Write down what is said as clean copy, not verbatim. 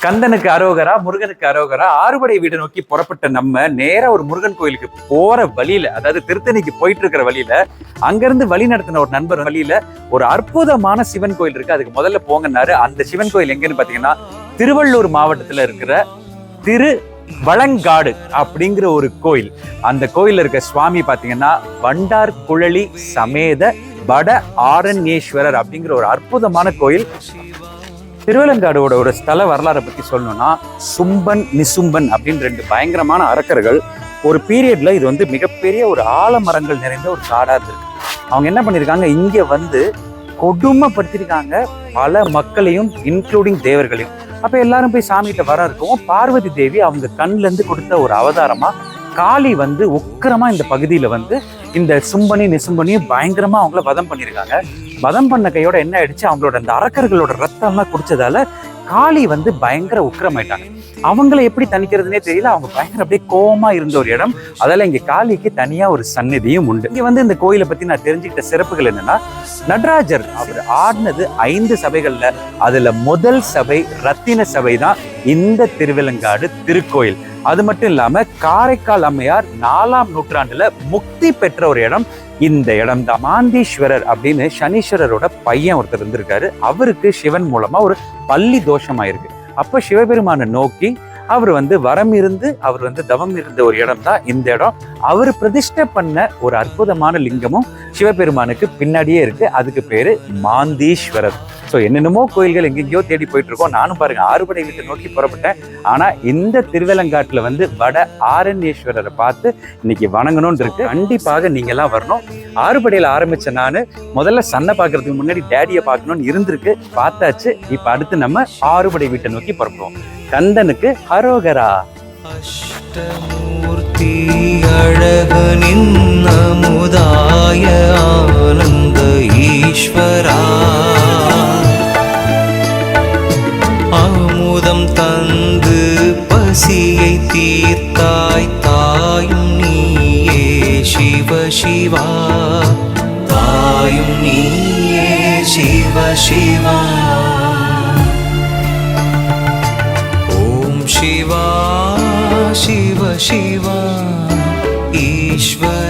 கந்தனுக்கு அரோகரா, முருகனுக்கு அரோகரா. ஆறுபடை வீடு நோக்கி புறப்பட்ட நம்ம நேரா ஒரு முருகன் கோயிலுக்கு போற வழியில, அதாவது திருத்தணிக்கு போயிட்டு இருக்கிற வழியில, அங்கிருந்து வழி நடத்தின ஒரு நண்பர் வழியில ஒரு அற்புதமான சிவன் கோயில் இருக்கு, அதுக்கு முதல்ல போங்கன்னாரு. அந்த சிவன் கோயில் எங்கன்னு பாத்தீங்கன்னா திருவள்ளூர் மாவட்டத்துல இருக்கிற திருவலங்காடு அப்படிங்கிற ஒரு கோயில். அந்த கோயில்ல இருக்க சுவாமி பாத்தீங்கன்னா வண்டார் குழலி சமேத வட ஆரண்யேஸ்வரர் அப்படிங்கிற ஒரு அற்புதமான கோயில். திருவலங்காடோட ஒரு ஸ்தல வரலாறை பத்தி சொல்லணும்னா, சும்பன் நிசும்பன் அப்படின்னு ரெண்டு பயங்கரமான அரக்கர்கள் ஒரு பீரியட்ல இது வந்து மிகப்பெரிய ஒரு ஆலமரங்கள் நிறைந்த ஒரு காடா இருந்திருக்கு. அவங்க என்ன பண்ணிருக்காங்க, இங்க வந்து கொடுமைப்படுத்திருக்காங்க பல மக்களையும், இன்க்ளூடிங் தேவர்களையும். அப்ப எல்லாரும் போய் சாமிகிட்ட வர இருக்கவும், பார்வதி தேவி அவங்க கண்ல இருந்து கொடுத்த ஒரு அவதாரமா காளி வந்து உக்கிரமா இந்த பகுதியில வந்து இந்த சும்பனி நிசும்பனியும் பயங்கரமா அவங்கள வதம் பண்ணிருக்காங்க. வதம் பண்ண கையோட என்ன ஆயிடுச்சு, அவங்களோட அந்த அரக்கர்களோட ரத்தம்லாம் குடிச்சதால காளி வந்து பயங்கர உக்கிரமாயிட்டாங்க. அவங்களை எப்படி தணிக்கிறதுனே தெரியல, அவங்க பயங்கர அப்படியே கோவமா இருந்த ஒரு இடம். அதெல்லாம் இங்க காளிக்கு தனியா ஒரு சந்நிதியும் உண்டு. இங்க வந்து இந்த கோயிலை பத்தி நான் தெரிஞ்சுக்கிட்ட சிறப்புகள் என்னன்னா, நடராஜர் அவர் ஆடினது 5 சபைகள்ல, அதுல முதல் சபை ரத்தின சபை தான் இந்த திருவலங்காடு திருக்கோயில். அது மட்டும் இல்லாம காரைக்கால் அம்மையார் 4ஆம் நூற்றாண்டுல முக்தி பெற்ற ஒரு இடம் இந்த இடம் தான். மாந்தீஸ்வரர் அப்படின்னு சனீஸ்வரரோட பையன் ஒருத்தர் இருந்திருக்காரு. அவருக்கு சிவன் மூலமா ஒரு பள்ளி தோஷமாயிருக்கு. அப்ப சிவபெருமானை நோக்கி அவர் வந்து வரம் இருந்து, அவர் வந்து தவம் இருந்த ஒரு இடம் தான் இந்த இடம். அவர் பிரதிஷ்டை பண்ண ஒரு அற்புதமான லிங்கமும் சிவபெருமானுக்கு பின்னாடியே இருக்கு. அதுக்கு பேரு மாந்தீஸ்வரர். ஸோ என்னென்னமோ கோயில்கள் எங்கெங்கயோ தேடி போயிட்டு இருக்கோம். நானும் பாருங்க ஆறுபடை வீட்டை நோக்கி புறப்பட்டேன். ஆனா இந்த திருவலங்காட்டுல வந்து வட ஆரண்யேஸ்வரரை பார்த்து இன்னைக்கு வணங்கணும்னு இருக்கு. கண்டிப்பாக நீங்க எல்லாம் வரணும். ஆறுபடையில ஆரம்பிச்ச நானு முதல்ல சன்னை பார்க்கறதுக்கு முன்னாடி டேடியை பார்க்கணும்னு இருந்திருக்கு, பார்த்தாச்சு. இப்ப அடுத்து நம்ம ஆறுபடை வீட்டை நோக்கி புறப்படுவோம். கந்தனுக்கு அரோகரா. அஷ்டமூர்த்தி அழகனின் அமுதாய ஆனந்த ஈஸ்வரா, அமுதம் தந்து பசியை தீர்த்தாய் தாயும் நீயே சிவ சிவா, தாயும் நீயே சிவ சிவா. ஓம் சிவா சிவ சிவா ஈஸ்வர